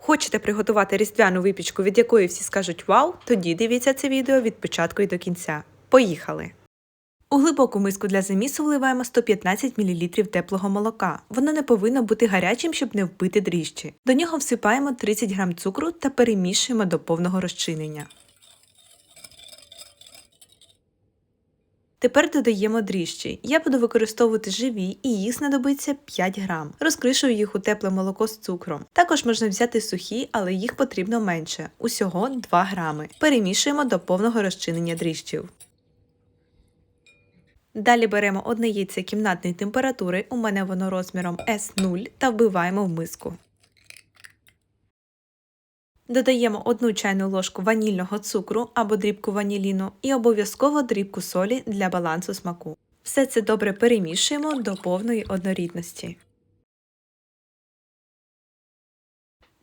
Хочете приготувати різдвяну випічку, від якої всі скажуть «Вау?», тоді дивіться це відео від початку і до кінця. Поїхали! У глибоку миску для замісу вливаємо 115 мл теплого молока. Воно не повинно бути гарячим, щоб не вбити дріжджі. До нього всипаємо 30 г цукру та перемішуємо до повного розчинення. Тепер додаємо дріжджі. Я буду використовувати живі і їх знадобиться 5 грам. Розкришую їх у тепле молоко з цукром. Також можна взяти сухі, але їх потрібно менше. Усього 2 грами. Перемішуємо до повного розчинення дріжджів. Далі беремо одне яйце кімнатної температури, у мене воно розміром S0, та вбиваємо в миску. Додаємо 1 чайну ложку ванільного цукру або дрібку ваніліну і обов'язково дрібку солі для балансу смаку. Все це добре перемішуємо до повної однорідності.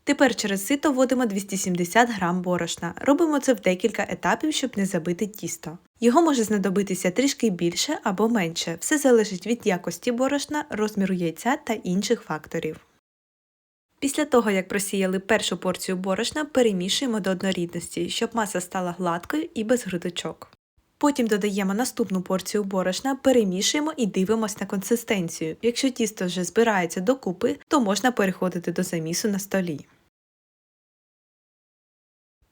Тепер через сито вводимо 270 г борошна. Робимо це в декілька етапів, щоб не забити тісто. Його може знадобитися трішки більше або менше. Все залежить від якості борошна, розміру яйця та інших факторів. Після того, як просіяли першу порцію борошна, перемішуємо до однорідності, щоб маса стала гладкою і без грудочок. Потім додаємо наступну порцію борошна, перемішуємо і дивимось на консистенцію. Якщо тісто вже збирається докупи, то можна переходити до замісу на столі.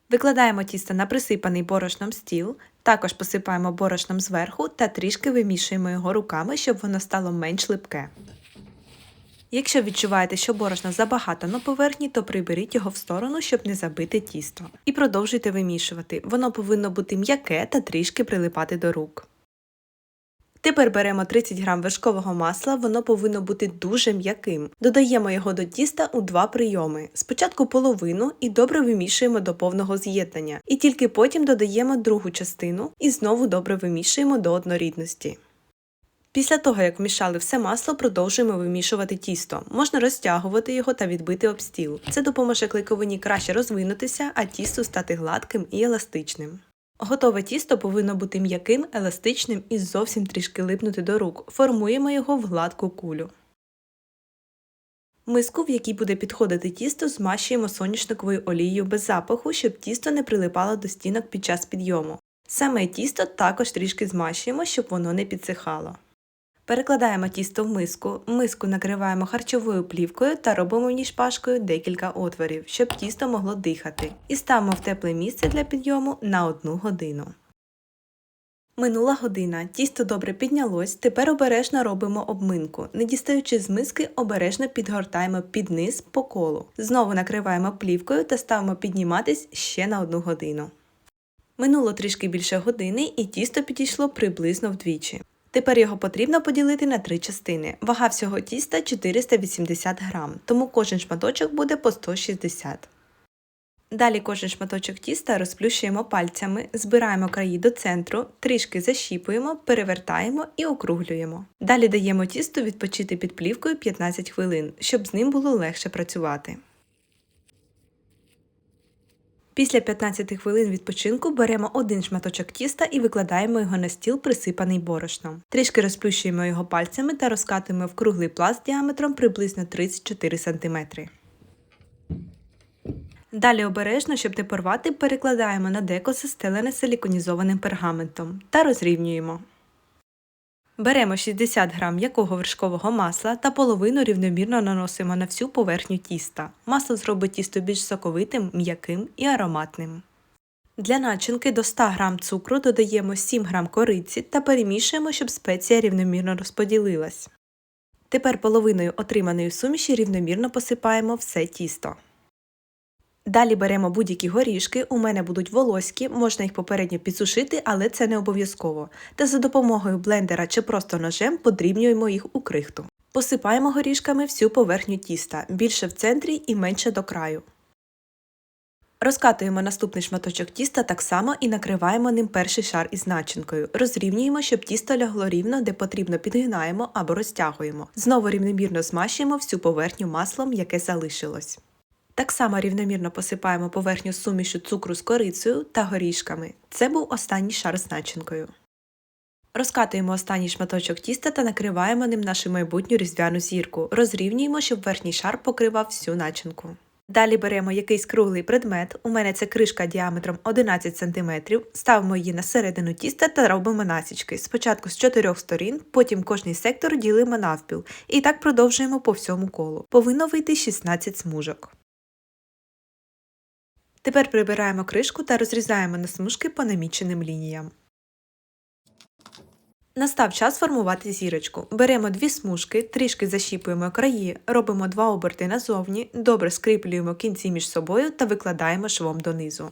Викладаємо тісто на присипаний борошном стіл, також посипаємо борошном зверху та трішки вимішуємо його руками, щоб воно стало менш липке. Якщо відчуваєте, що борошна забагато на поверхні, то приберіть його в сторону, щоб не забити тісто. І продовжуйте вимішувати. Воно повинно бути м'яке та трішки прилипати до рук. Тепер беремо 30 г вершкового масла, воно повинно бути дуже м'яким. Додаємо його до тіста у 2 прийоми. Спочатку половину і добре вимішуємо до повного з'єднання. І тільки потім додаємо другу частину і знову добре вимішуємо до однорідності. Після того, як вмішали все масло, продовжуємо вимішувати тісто. Можна розтягувати його та відбити об стіл. Це допоможе клейковині краще розвинутися, а тісту стати гладким і еластичним. Готове тісто повинно бути м'яким, еластичним і зовсім трішки липнути до рук. Формуємо його в гладку кулю. Миску, в якій буде підходити тісто, змащуємо соняшниковою олією без запаху, щоб тісто не прилипало до стінок під час підйому. Саме тісто також трішки змащуємо, щоб воно не підсихало. Перекладаємо тісто в миску, миску накриваємо харчовою плівкою та робимо в ній шпажкою декілька отворів, щоб тісто могло дихати. І ставимо в тепле місце для підйому на 1 годину. Минула година, тісто добре піднялось, тепер обережно робимо обминку. Не дістаючи з миски, обережно підгортаємо під низ по колу. Знову накриваємо плівкою та ставимо підніматись ще на 1 годину. Минуло трішки більше години і тісто підійшло приблизно вдвічі. Тепер його потрібно поділити на 3 частини. Вага всього тіста 480 г, тому кожен шматочок буде по 160. Далі кожен шматочок тіста розплющуємо пальцями, збираємо краї до центру, трішки защіпуємо, перевертаємо і округлюємо. Далі даємо тісту відпочити під плівкою 15 хвилин, щоб з ним було легше працювати. Після 15 хвилин відпочинку беремо 1 шматочок тіста і викладаємо його на стіл, присипаний борошном. Трішки розплющуємо його пальцями та розкатуємо в круглий пласт діаметром приблизно 34 см. Далі обережно, щоб не порвати, перекладаємо на деко застелене силіконізованим пергаментом та розрівнюємо. Беремо 60 г м'якого вершкового масла та половину рівномірно наносимо на всю поверхню тіста. Масло зробить тісто більш соковитим, м'яким і ароматним. Для начинки до 100 г цукру додаємо 7 г кориці та перемішуємо, щоб спеція рівномірно розподілилась. Тепер половиною отриманої суміші рівномірно посипаємо все тісто. Далі беремо будь-які горішки, у мене будуть волоські, можна їх попередньо підсушити, але це не обов'язково. Та за допомогою блендера чи просто ножем подрібнюємо їх у крихту. Посипаємо горішками всю поверхню тіста, більше в центрі і менше до краю. Розкатуємо наступний шматочок тіста так само і накриваємо ним перший шар із начинкою. Розрівнюємо, щоб тісто лягло рівно, де потрібно підгинаємо або розтягуємо. Знову рівномірно змащуємо всю поверхню маслом, яке залишилось. Так само рівномірно посипаємо поверхню сумішю цукру з корицею та горішками. Це був останній шар з начинкою. Розкатуємо останній шматочок тіста та накриваємо ним нашу майбутню різдвяну зірку. Розрівнюємо, щоб верхній шар покривав всю начинку. Далі беремо якийсь круглий предмет, у мене це кришка діаметром 11 см, ставимо її на середину тіста та робимо насічки. Спочатку з 4 сторін, потім кожний сектор ділимо навпіл. І так продовжуємо по всьому колу. Повинно вийти 16 смужок. Тепер прибираємо кришку та розрізаємо на смужки по наміченим лініям. Настав час формувати зірочку. Беремо 2 смужки, трішки защіпуємо краї, робимо 2 оберти назовні, добре скріплюємо кінці між собою та викладаємо швом донизу.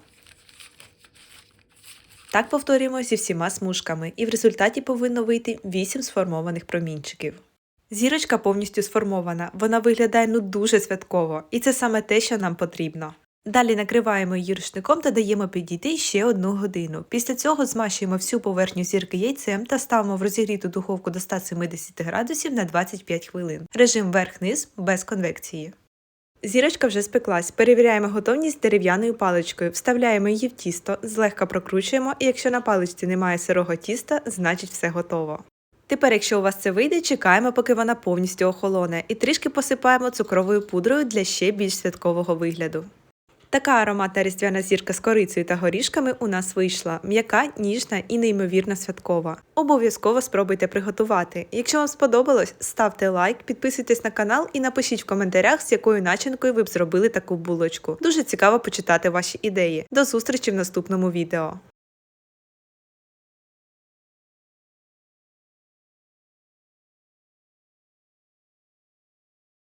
Так повторюємо зі всіма смужками, і в результаті повинно вийти 8 сформованих промінчиків. Зірочка повністю сформована, вона виглядає дуже святково, і це саме те, що нам потрібно. Далі накриваємо її рушником та даємо підійти ще 1 годину. Після цього змащуємо всю поверхню зірки яйцем та ставимо в розігріту духовку до 170 градусів на 25 хвилин. Режим верх-низ без конвекції. Зірочка вже спеклась. Перевіряємо готовність дерев'яною паличкою, вставляємо її в тісто, злегка прокручуємо, і якщо на паличці немає сирого тіста, значить все готово. Тепер, якщо у вас це вийде, чекаємо, поки вона повністю охолоне, і трішки посипаємо цукровою пудрою для ще більш святкового вигляду. Така ароматна різдвяна зірка з корицею та горішками у нас вийшла. М'яка, ніжна і неймовірно святкова. Обов'язково спробуйте приготувати. Якщо вам сподобалось, ставте лайк, підписуйтесь на канал і напишіть в коментарях, з якою начинкою ви б зробили таку булочку. Дуже цікаво почитати ваші ідеї. До зустрічі в наступному відео.